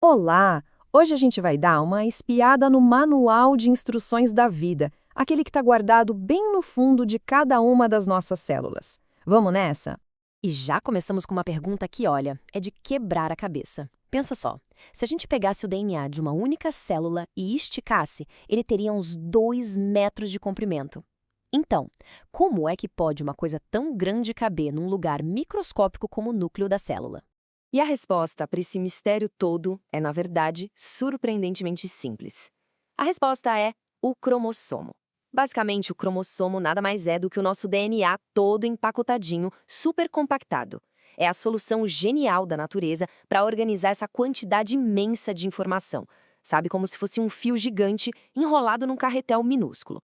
Olá! Hoje a gente vai dar uma espiada no Manual de Instruções da Vida, aquele que está guardado bem no fundo de cada uma das nossas células. Vamos nessa? E já começamos com uma pergunta que, olha, é de quebrar a cabeça. Pensa só, se a gente pegasse o DNA de uma única célula e esticasse, ele teria uns 2 metros de comprimento. Então, como é que pode uma coisa tão grande caber num lugar microscópico como o núcleo da célula? E a resposta para esse mistério todo é, na verdade, surpreendentemente simples. A resposta é o cromossomo. Basicamente, o cromossomo nada mais é do que o nosso DNA todo empacotadinho, super compactado. É a solução genial da natureza para organizar essa quantidade imensa de informação. Sabe, como se fosse um fio gigante enrolado num carretel minúsculo.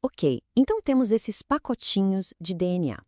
Ok, então temos esses pacotinhos de DNA.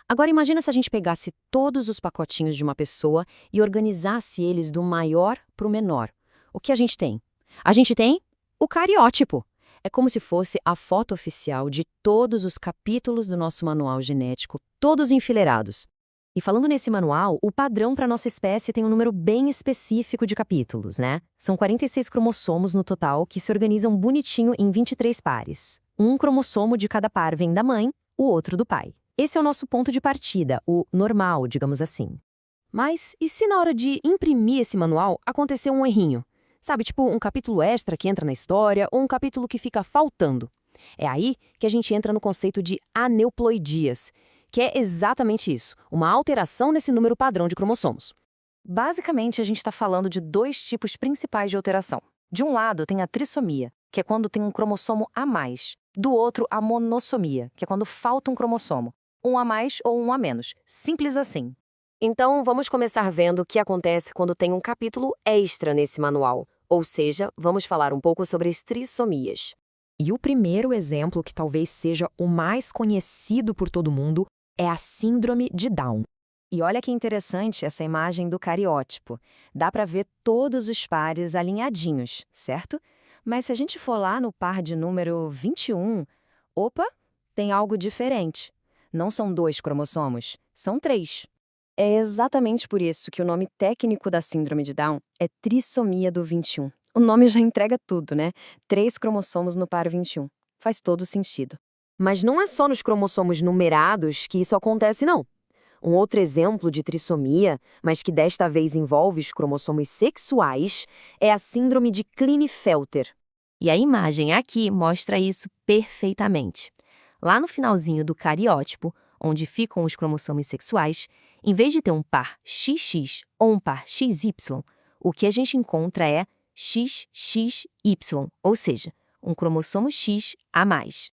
Agora imagina se a gente pegasse todos os pacotinhos de uma pessoa e organizasse eles do maior para o menor. O que a gente tem? A gente tem o cariótipo. É como se fosse a foto oficial de todos os capítulos do nosso manual genético, todos enfileirados. E falando nesse manual, o padrão para nossa espécie tem um número bem específico de capítulos, né? São 46 cromossomos no total que se organizam bonitinho em 23 pares. Um cromossomo de cada par vem da mãe, o outro do pai. Esse é o nosso ponto de partida, o normal, digamos assim. Mas e se na hora de imprimir esse manual acontecer um errinho? Sabe, tipo um capítulo extra que entra na história ou um capítulo que fica faltando? É aí que a gente entra no conceito de aneuploidias, que é exatamente isso, uma alteração nesse número padrão de cromossomos. Basicamente, a gente está falando de dois tipos principais de alteração. De um lado, tem a trissomia, que é quando tem um cromossomo a mais. Do outro, a monossomia, que é quando falta um cromossomo. Um a mais ou um a menos. Simples assim. Então, vamos começar vendo o que acontece quando tem um capítulo extra nesse manual. Ou seja, vamos falar um pouco sobre as trissomias. E o primeiro exemplo, que talvez seja o mais conhecido por todo mundo, é a Síndrome de Down. E olha que interessante essa imagem do cariótipo. Dá para ver todos os pares alinhadinhos, certo? Mas se a gente for lá no par de número 21, opa, tem algo diferente. Não são 2 cromossomos, são 3. É exatamente por isso que o nome técnico da síndrome de Down é trissomia do 21. O nome já entrega tudo, né? 3 cromossomos no par 21. Faz todo sentido. Mas não é só nos cromossomos numerados que isso acontece, não. Um outro exemplo de trissomia, mas que desta vez envolve os cromossomos sexuais, é a síndrome de Klinefelter. E a imagem aqui mostra isso perfeitamente. Lá no finalzinho do cariótipo, onde ficam os cromossomos sexuais, em vez de ter um par XX ou um par XY, o que a gente encontra é XXY, ou seja, um cromossomo X a mais.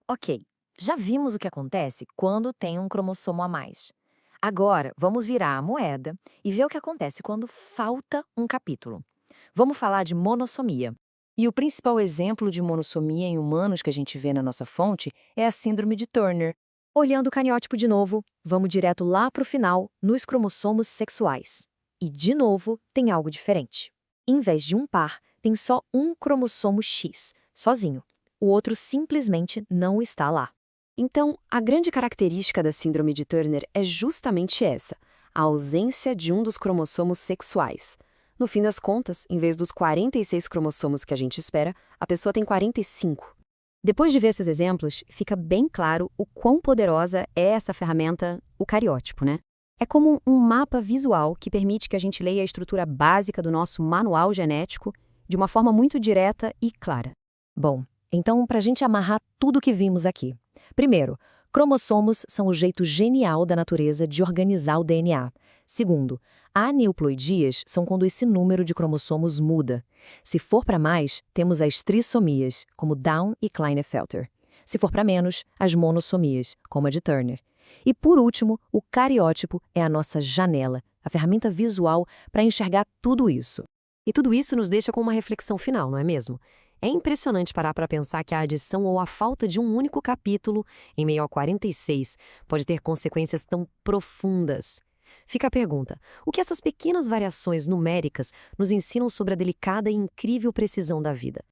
Ok, já vimos o que acontece quando tem um cromossomo a mais. Agora, vamos virar a moeda e ver o que acontece quando falta um capítulo. Vamos falar de monossomia. E o principal exemplo de monossomia em humanos que a gente vê na nossa fonte é a síndrome de Turner. Olhando o cariótipo de novo, vamos direto lá para o final, nos cromossomos sexuais. E, de novo, tem algo diferente. Em vez de um par, tem só um cromossomo X, sozinho. O outro simplesmente não está lá. Então, a grande característica da síndrome de Turner é justamente essa, a ausência de um dos cromossomos sexuais. No fim das contas, em vez dos 46 cromossomos que a gente espera, a pessoa tem 45. Depois de ver esses exemplos, fica bem claro o quão poderosa é essa ferramenta, o cariótipo, né? É como um mapa visual que permite que a gente leia a estrutura básica do nosso manual genético de uma forma muito direta e clara. Bom, então, para a gente amarrar tudo o que vimos aqui. Primeiro, cromossomos são o jeito genial da natureza de organizar o DNA. Segundo, aneuploidias são quando esse número de cromossomos muda. Se for para mais, temos as trissomias, como Down e Klinefelter. Se for para menos, as monossomias, como a de Turner. E por último, o cariótipo é a nossa janela, a ferramenta visual para enxergar tudo isso. E tudo isso nos deixa com uma reflexão final, não é mesmo? É impressionante parar para pensar que a adição ou a falta de um único capítulo, em meio a 46, pode ter consequências tão profundas. Fica a pergunta: o que essas pequenas variações numéricas nos ensinam sobre a delicada e incrível precisão da vida?